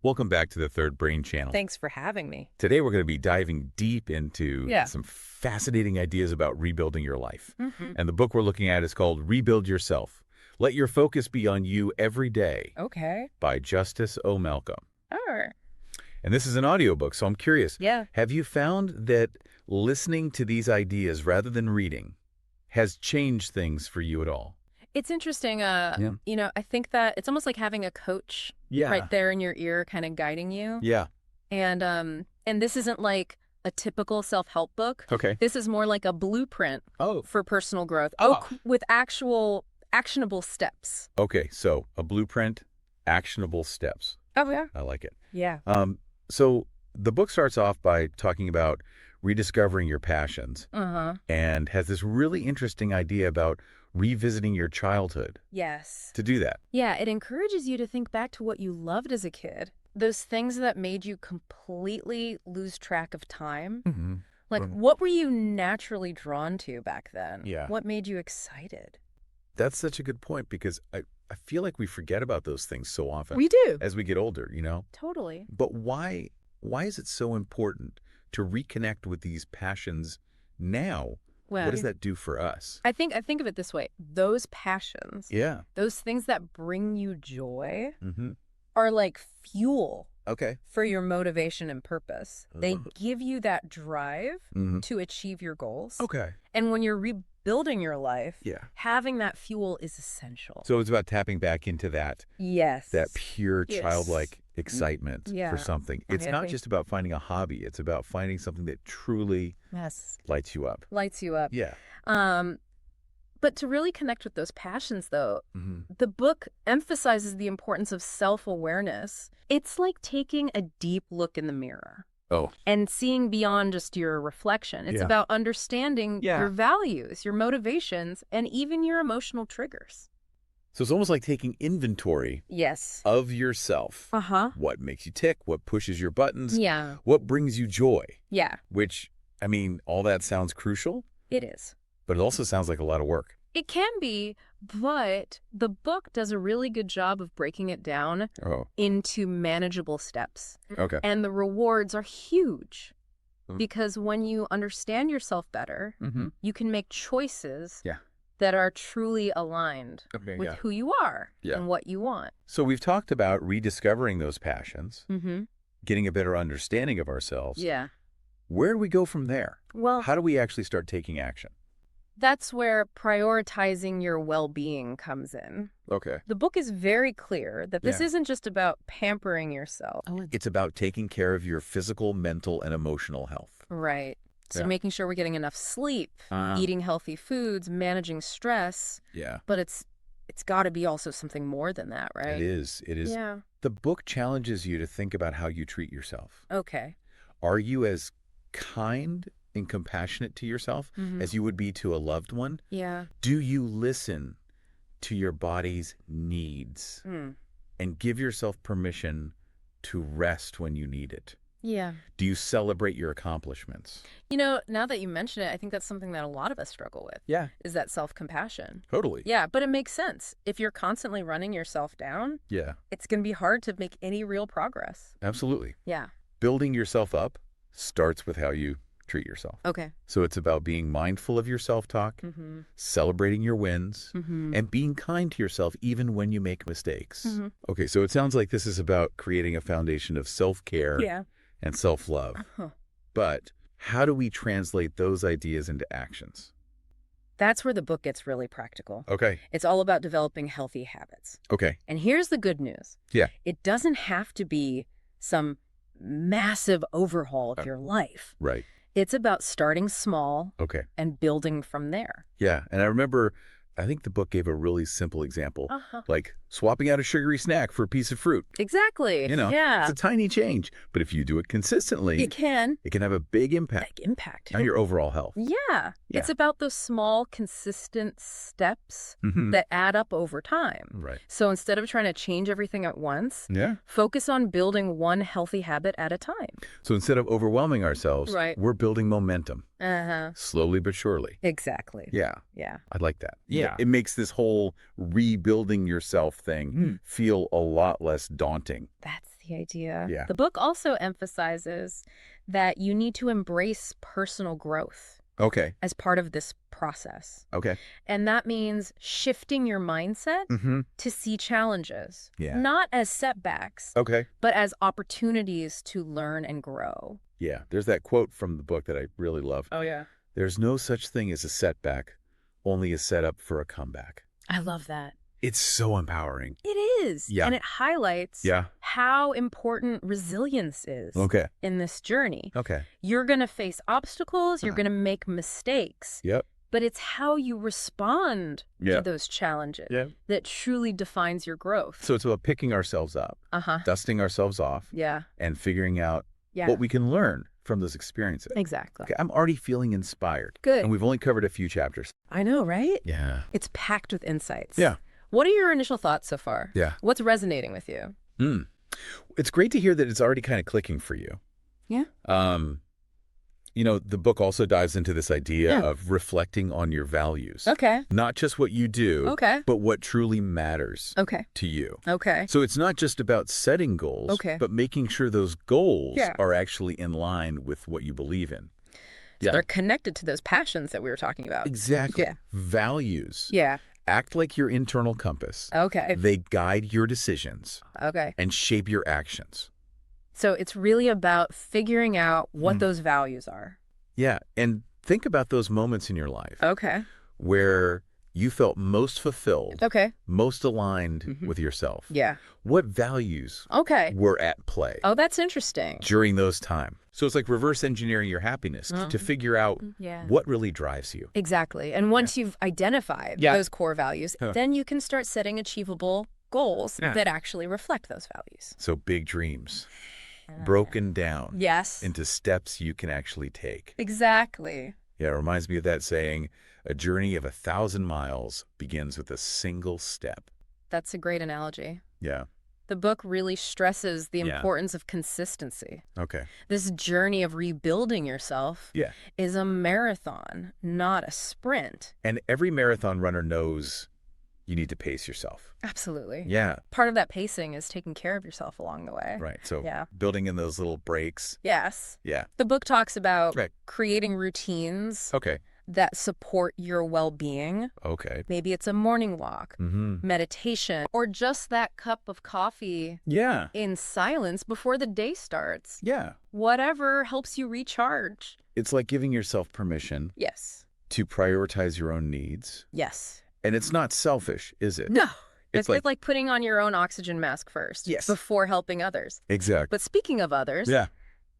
Welcome back to the Third Brain Channel. Thanks for having me. Today we're going to be diving deep into Yeah. some fascinating ideas about rebuilding your life. Mm-hmm. And the book we're looking at is called Rebuild Yourself. Let Your Focus Be on You Every Day Okay. by Justice O. Malcolm. Oh. And this is an audiobook, so I'm curious. Yeah. Have you found that listening to these ideas rather than reading has changed things for you at all? It's interesting. Yeah. I think that it's almost like having a coach right there in your ear kind of guiding you. Yeah. And this isn't like a typical self-help book. Okay. This is more like a blueprint Oh. for personal growth. Oh. With actual actionable steps. Okay, so a blueprint, actionable steps. Oh, yeah. I like it. Yeah. So the book starts off by talking about rediscovering your passions Uh-huh. and has this really interesting idea about revisiting your childhood Yes. to do that. Yeah, it encourages you to think back to what you loved as a kid. Those things that made you completely lose track of time. Mm-hmm. Like, what were you naturally drawn to back then? Yeah. What made you excited? That's such a good point because I feel like we forget about those things so often We do. as we get older, Totally. But why is it so important to reconnect with these passions now? Well, What does that do for us? I think of it this way. Those passions, Yeah. those things that bring you joy Mm-hmm. are like fuel Okay. for your motivation and purpose. They Uh-huh. give you that drive Mm-hmm. to achieve your goals. Okay. And when you're rebuilding your life, Yeah. having that fuel is essential. So it's about tapping back into that Yes. pure Yes. childlike excitement Yeah. for something. It's I not think- just about finding a hobby. It's about finding something that truly Yes. lights you up. Lights you up. Yeah. But to really connect with those passions, though, Mm-hmm. the book emphasizes the importance of self-awareness. It's like taking a deep look in the mirror Oh. and seeing beyond just your reflection. It's Yeah. about understanding Yeah. your values, your motivations, and even your emotional triggers. So it's almost like taking inventory Yes. of yourself. Uh-huh. What makes you tick? What pushes your buttons? Yeah. What brings you joy? Yeah, Which, I mean, all that sounds crucial, it is. but it also sounds like a lot of work. It can be, but the book does a really good job of breaking it down Oh. into manageable steps. Okay. And the rewards are huge Mm. because when you understand yourself better, Mm-hmm. you can make choices Yeah. that are truly aligned Okay. with Yeah. who you are Yeah. and what you want. So we've talked about rediscovering those passions, Mm-hmm. getting a better understanding of ourselves. Yeah. Where do we go from there? Well, How do we actually start taking action? that's where prioritizing your well-being comes in. Okay. The book is very clear that this Yeah. isn't just about pampering yourself. It's about taking care of your physical, mental, and emotional health. Right. So Yeah. making sure we're getting enough sleep, eating healthy foods, managing stress, Yeah. but it's got to be also something more than that, right? It is. It is. Yeah. The book challenges you to think about how you treat yourself. Okay. Are you as kind and compassionate to yourself Mhm. as you would be to a loved one? Yeah. Do you listen to your body's needs Mm. and give yourself permission to rest when you need it? Yeah. Do you celebrate your accomplishments? Now that you mention it, I think that's something that a lot of us struggle with, Yeah, is that self-compassion. totally. Yeah, but it makes sense. If you're constantly running yourself down, Yeah, it's going to be hard to make any real progress. absolutely. Yeah. Building yourself up starts with how you treat yourself. Okay. So it's about being mindful of your self-talk, Mm-hmm. celebrating your wins, Mm-hmm. and being kind to yourself even when you make mistakes. Mhm. Okay, so it sounds like this is about creating a foundation of self-care Yeah. and self-love. Uh-huh. But how do we translate those ideas into actions? That's where the book gets really practical. Okay, It's all about developing healthy habits. okay. And here's the good news. Yeah. It doesn't have to be some massive overhaul of your life. Right. It's about starting small Okay. and building from there. Yeah, and I remember, I think the book gave a really simple example, Uh-huh. like swapping out a sugary snack for a piece of fruit. Exactly. Yeah. It's a tiny change, but if you do it consistently, It can. it can have a big impact Big impact. on your overall health. Yeah. Yeah. It's about those small, consistent steps Mhm. that add up over time. Right. So instead of trying to change everything at once, Yeah. focus on building one healthy habit at a time. So instead of overwhelming ourselves, Right. we're building momentum, Uh-huh. slowly but surely. Exactly. Yeah, Yeah. I like that. Yeah. It makes this whole rebuilding yourself thing feel a lot less daunting. That's the the idea. Yeah. The book also emphasizes that you need to embrace personal growth Okay. as part of this process. Okay. And that means shifting your mindset Mm-hmm. to see challenges, Yeah. not as setbacks, Okay. but as opportunities to learn and grow. Yeah. There's that quote from the book that I really love. Oh, yeah. There's no such thing as a setback, only a setup for a comeback. I love that. It's so empowering. It is. Yeah. And it highlights Yeah. how important resilience is Okay. in this journey. Okay. You're going to face obstacles, you're going to make mistakes, Yep. but it's how you respond Yeah. to those challenges Yeah. that truly defines your growth. So it's about picking ourselves up, Uh-huh. dusting ourselves off, Yeah. and figuring out Yeah. what we can learn from those experiences. Exactly. Okay, I'm already feeling inspired. Good. And we've only covered a few chapters. I know, right? Yeah. It's packed with insights. Yeah. What are your initial thoughts so far? Yeah. What's resonating with you? It's great to hear that it's already kind of clicking for you. Yeah. The book also dives into this idea Yeah. of reflecting on your values. Okay. Not just what you do, Okay. but what truly matters Okay. to you. Okay. So it's not just about setting goals, Okay. but making sure those goals Yeah. are actually in line with what you believe in. So they're connected to those passions that we were talking about. Exactly. Yeah. Values Yeah. act like your internal compass. Okay. They guide your decisions Okay. and shape your actions. So it's really about figuring out what those values are. Yeah. And think about those moments in your life Okay. where you felt most fulfilled, Okay. most aligned with yourself. Yeah. What values Okay. were at play Oh, that's interesting. during those times? So it's like reverse engineering your happiness to figure out Yeah. what really drives you. Exactly. And once you've identified Yeah. those core values, then you can start setting achievable goals that actually reflect those values. So big dreams broken down Yes. into steps you can actually take. Exactly. Yeah, it reminds me of that saying, a journey of 1,000 miles begins with a single step. That's a great analogy. Yeah. The book really stresses the Yeah. importance of consistency. Okay. This journey of rebuilding yourself Yeah. is a marathon, not a sprint. And every marathon runner knows you need to pace yourself. Absolutely. Yeah. Part of that pacing is taking care of yourself along the way. Right. So Yeah. building in those little breaks. Yes. Yeah. The book talks about Right. creating routines Okay. that support your well-being. Okay. Maybe it's a morning walk, Mm-hmm. meditation, or just that cup of coffee Yeah. in silence before the day starts. Yeah. Whatever helps you recharge. It's like giving yourself permission Yes. to prioritize your own needs. Yes. And it's not selfish, is it? No. It's It's like putting on your own oxygen mask first. Yes. Before helping others. Exactly. But speaking of others, Yeah.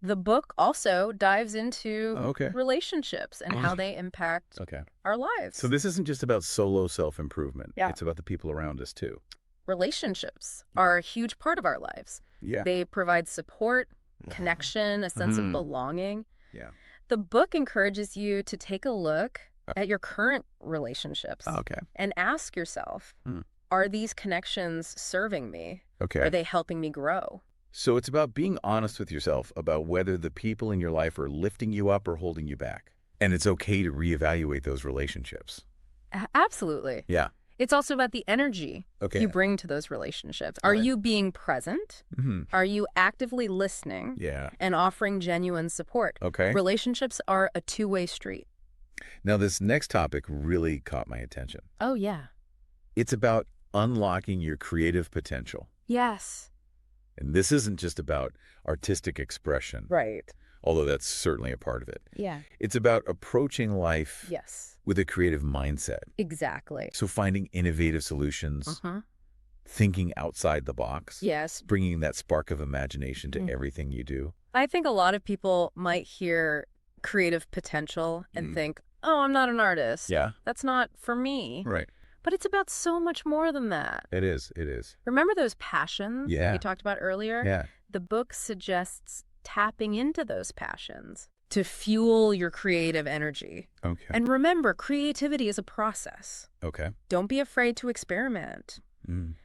the book also dives into Okay. relationships and how they impact Okay. our lives. So this isn't just about solo self-improvement. Yeah. It's about the people around us too. Relationships are a huge part of our lives. Yeah. They provide support, connection, a sense Mhm. of belonging. Yeah. The book encourages you to take a look at your current relationships Okay. and ask yourself, Hmm. are these connections serving me? Okay. Are they helping me grow? So it's about being honest with yourself about whether the people in your life are lifting you up or holding you back. And it's okay to reevaluate those relationships. Absolutely. Yeah. It's also about the energy Okay. you bring to those relationships. Are Right. you being present? Mm-hmm. Are you actively listening Yeah. and offering genuine support? Okay. Relationships are a two-way street. Now this next topic really caught my attention. Oh, yeah. It's about unlocking your creative potential. Yes. And this isn't just about artistic expression, Right. although that's certainly a part of it. Yeah. It's about approaching life Yes. with a creative mindset. Exactly. So finding innovative solutions, thinking outside the box, Yes. bringing that spark of imagination to everything you do. I think a lot of people might hear creative potential and think, oh, I'm not an artist. Yeah. That's not for me. Right. But it's about so much more than that. It is. It is. Remember those passions Yeah. we talked about earlier? Yeah. The book suggests tapping into those passions to fuel your creative energy. Okay. And remember, creativity is a process. Okay. Don't be afraid to experiment.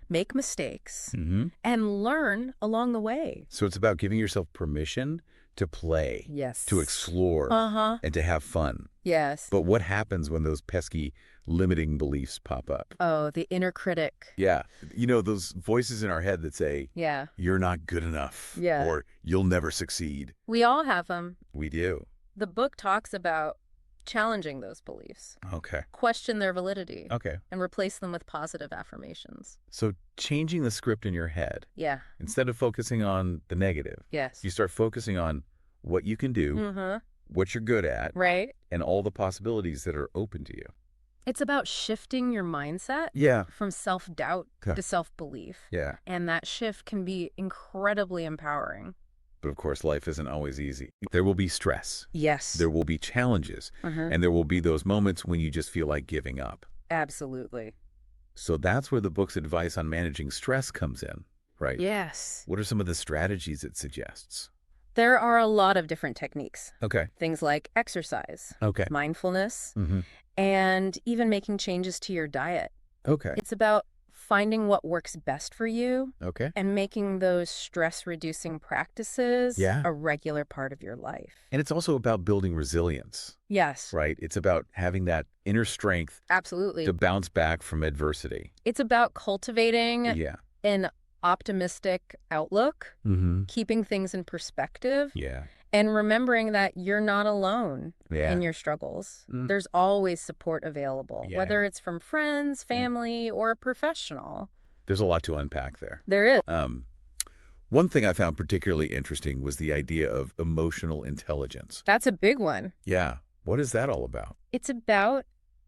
make mistakes, Mm-hmm. and learn along the way. So it's about giving yourself permission to play, Yes. to explore, Uh-huh. and to have fun. Yes. But what happens when those pesky limiting beliefs pop up? Oh, the inner critic. Yeah. You know, those voices in our head that say, Yeah. you're not good enough, Yeah. or you'll never succeed. We all have them. We do. The book talks about challenging those beliefs, Okay. question their validity, Okay. and replace them with positive affirmations. So changing the script in your head, Yeah. instead of focusing on the negative, Yes. you start focusing on what you can do, Mm-hmm. what you're good at, Right? and all the possibilities that are open to you. It's about shifting your mindset Yeah. from self-doubt Okay. to self-belief. Yeah. And that shift can be incredibly empowering. But of course, life isn't always easy. There will be stress. Yes. There will be challenges. And there will be those moments when you just feel like giving up. Absolutely. So that's where the book's advice on managing stress comes in, right? Yes. What are some of the strategies it suggests? There are a lot of different techniques. Okay. Things like exercise, Okay. mindfulness, Mm-hmm. and even making changes to your diet. Okay. It's about finding what works best for you Okay. and making those stress-reducing practices Yeah. a regular part of your life. And it's also about building resilience, Yes, right? It's about having that inner strength absolutely. to bounce back from adversity. It's about cultivating Yeah. an optimistic outlook, Mm-hmm. keeping things in perspective, Yeah. and remembering that you're not alone Yeah. in your struggles. Mm. There's always support available, Yeah. whether it's from friends, family, or a professional. There's a lot to unpack there. There is. One thing I found particularly interesting was the idea of emotional intelligence. That's a big one. Yeah. What is that all about? It's about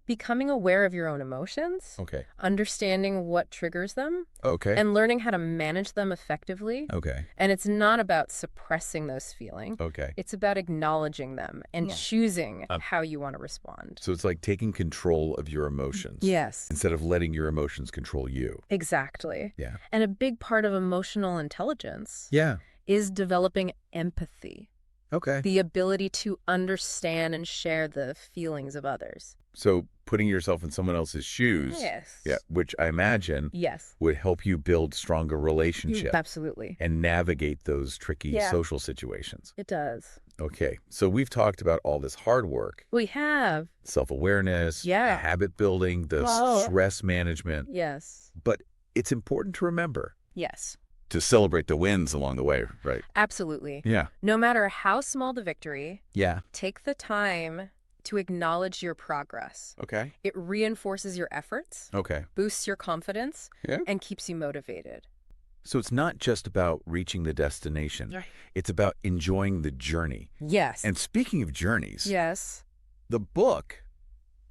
becoming aware of your own emotions, Okay. understanding what triggers them, Okay. and learning how to manage them effectively. Okay. And it's not about suppressing those feelings. Okay. It's about acknowledging them and Yeah. choosing how you want to respond. So it's like taking control of your emotions. Yes, Instead of letting your emotions control you. exactly. Yeah. And a big part of emotional intelligence Yeah. is developing empathy, Okay. the ability to understand and share the feelings of others. So putting yourself in someone else's shoes. Yes. Yeah. Which I imagine Yes. would help you build stronger relationships Absolutely. and navigate those tricky Yeah. social situations. It does. Okay. So we've talked about all this hard work, We have. self-awareness, Yeah. habit building, the Wow. stress management. Yes. But it's important to remember Yes. to celebrate the wins along the way, right? Absolutely. Yeah. No matter how small the victory, Yeah. take the time to acknowledge your progress. Okay. It reinforces your efforts, Okay. boosts your confidence, Yeah. and keeps you motivated. So it's not just about reaching the destination. Right. It's about enjoying the journey. Yes. And speaking of journeys, Yes. the book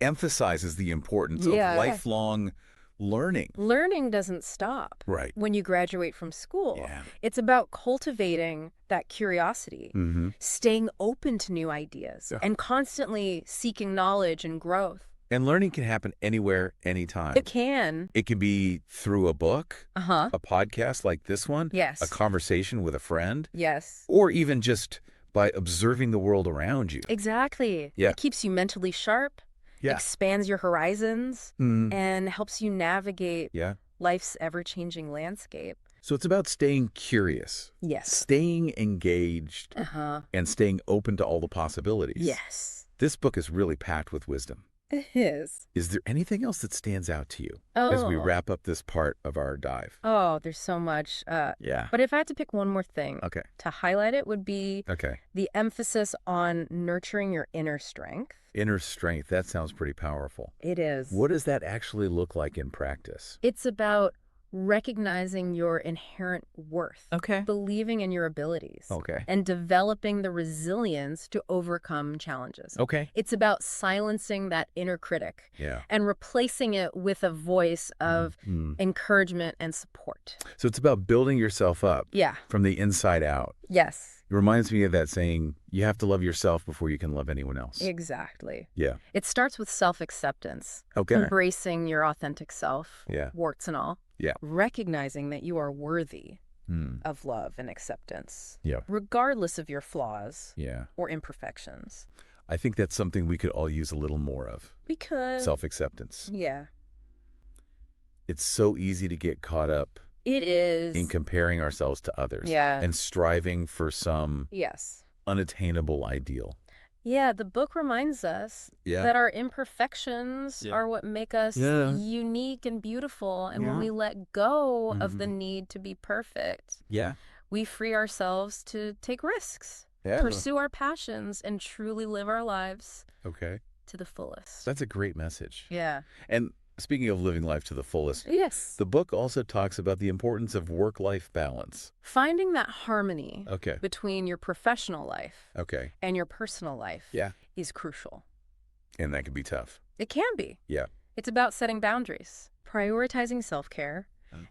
emphasizes the importance Yeah. of lifelong learning. Learning doesn't stop Right. when you graduate from school. Yeah. It's about cultivating that curiosity, Mm-hmm. staying open to new ideas, Yeah. and constantly seeking knowledge and growth. And learning can happen anywhere, anytime. It can. It can be through a book, Uh-huh. a podcast like this one, Yes. a conversation with a friend, Yes. or even just by observing the world around you. Exactly. Yeah. It keeps you mentally sharp, Yeah. expands your horizons, Mm. and helps you navigate Yeah. life's ever-changing landscape. So it's about staying curious, Yes. staying engaged, Uh-huh. and staying open to all the possibilities. Yes. This book is really packed with wisdom. It is. Is there anything else that stands out to you as we Oh. wrap up this part of our dive? Oh, there's so much. Yeah. But if I had to pick one more thing Okay. to highlight, it would be Okay. the emphasis on nurturing your inner strength. Inner strength. That sounds pretty powerful. It is. What does that actually look like in practice? It's about recognizing your inherent worth, Okay. believing in your abilities, Okay. and developing the resilience to overcome challenges. Okay. It's about silencing that inner critic Yeah. and replacing it with a voice of Mm. encouragement and support. So it's about building yourself up Yeah. from the inside out. Yes. It reminds me of that saying, you have to love yourself before you can love anyone else. Exactly. Yeah. It starts with self-acceptance, Okay. embracing your authentic self, Yeah. warts and all. Yeah. Recognizing that you are worthy Mm. of love and acceptance, Yeah. regardless of your flaws Yeah. or imperfections. I think that's something we could all use a little more of. Because, Self-acceptance. yeah. It's so easy to get caught up It is. in comparing ourselves to others Yeah. and striving for some Yes. unattainable ideal. Yeah, the book reminds us Yeah. that our imperfections are what make us unique and beautiful. And when we let go of the need to be perfect, we free ourselves to take risks, pursue our passions, and truly live our lives to the fullest. That's a great message. Yeah. And speaking of living life to the fullest, Yes. the book also talks about the importance of work-life balance. Finding that harmony Okay. between your professional life Okay. and your personal life Yeah. is crucial. And that can be tough. It can be. Yeah. It's about setting boundaries, prioritizing self-care,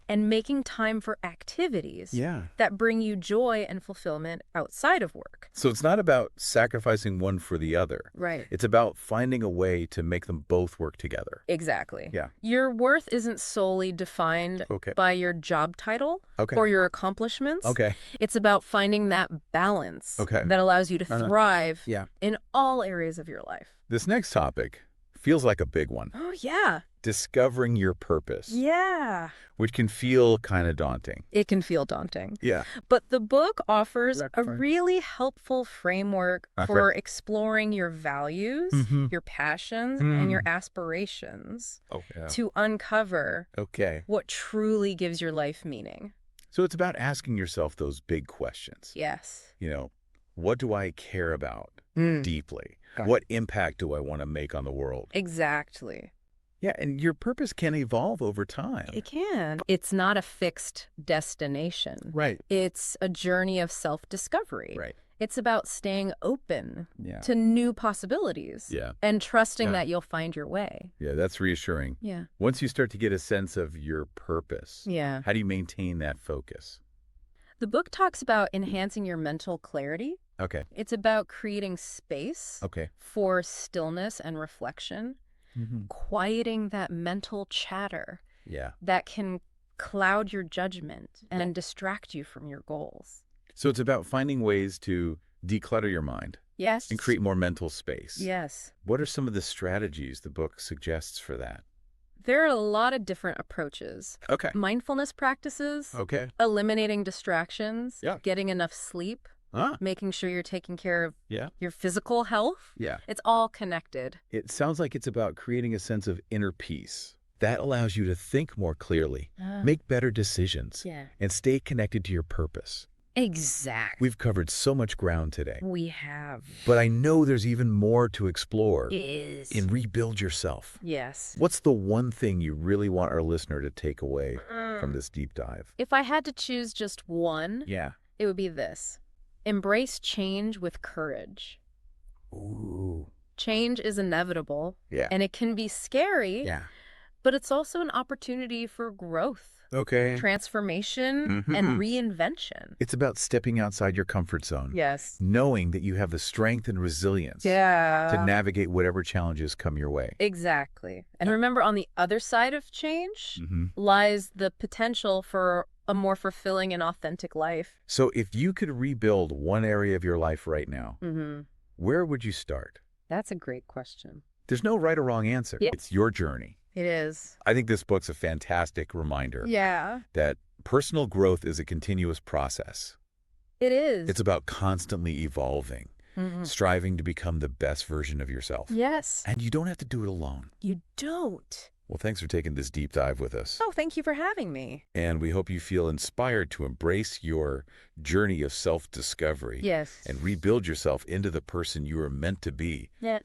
and making time for activities that bring you joy and fulfillment outside of work. So it's not about sacrificing one for the other. Right. It's about finding a way to make them both work together. Exactly. Yeah. Your worth isn't solely defined by your job title or your accomplishments. It's about finding that balance that allows you to thrive in all areas of your life. This next topic feels like a big one. Oh, yeah. Discovering your purpose. Yeah. Which can feel kind of daunting. It can feel daunting. Yeah. But the book offers a really helpful framework for exploring your values, your passions, and your aspirations to uncover what truly gives your life meaning. So it's about asking yourself those big questions. Yes. You know, what do I care about deeply? What impact do I want to make on the world? Exactly. Yeah, and your purpose can evolve over time. It can. It's not a fixed destination. Right. It's a journey of self-discovery. Right. It's about staying open to new possibilities and trusting that you'll find your way. Yeah, that's reassuring. Yeah. Once you start to get a sense of your purpose, Yeah. how do you maintain that focus? The book talks about enhancing your mental clarity. Okay. It's about creating space for stillness and reflection, quieting that mental chatter that can cloud your judgment and distract you from your goals. So it's about finding ways to declutter your mind Yes. and create more mental space. Yes. What are some of the strategies the book suggests for that? There are a lot of different approaches. Okay. Mindfulness practices, Okay. eliminating distractions, Yeah. getting enough sleep, Ah. making sure you're taking care of Yeah. your physical health. Yeah. It's all connected. It sounds like it's about creating a sense of inner peace. That allows you to think more clearly, make better decisions, and stay connected to your purpose. Exactly. We've covered so much ground today, We have. but I know there's even more to explore Is. in Rebuild Yourself. Yes. What's the one thing you really want our listener to take away from this deep dive? If I had to choose just one, it would be this. Embrace change with courage. Ooh. Change is inevitable, and it can be scary, but it's also an opportunity for growth, transformation, and reinvention. It's about stepping outside your comfort zone. Yes. Knowing that you have the strength and resilience to navigate whatever challenges come your way. Exactly. And remember, on the other side of change lies the potential for a more fulfilling and authentic life. So if you could rebuild one area of your life right now, where would you start? That's a great question. There's no right or wrong answer. It's your journey. It is. I think this book's a fantastic reminder Yeah. that personal growth is a continuous process. It is. It's about constantly evolving, striving to become the best version of yourself. Yes. And you don't have to do it alone. You don't. Well, thanks for taking this deep dive with us. Oh, thank you for having me. And we hope you feel inspired to embrace your journey of self-discovery Yes. and rebuild yourself into the person you are meant to be. Yeah.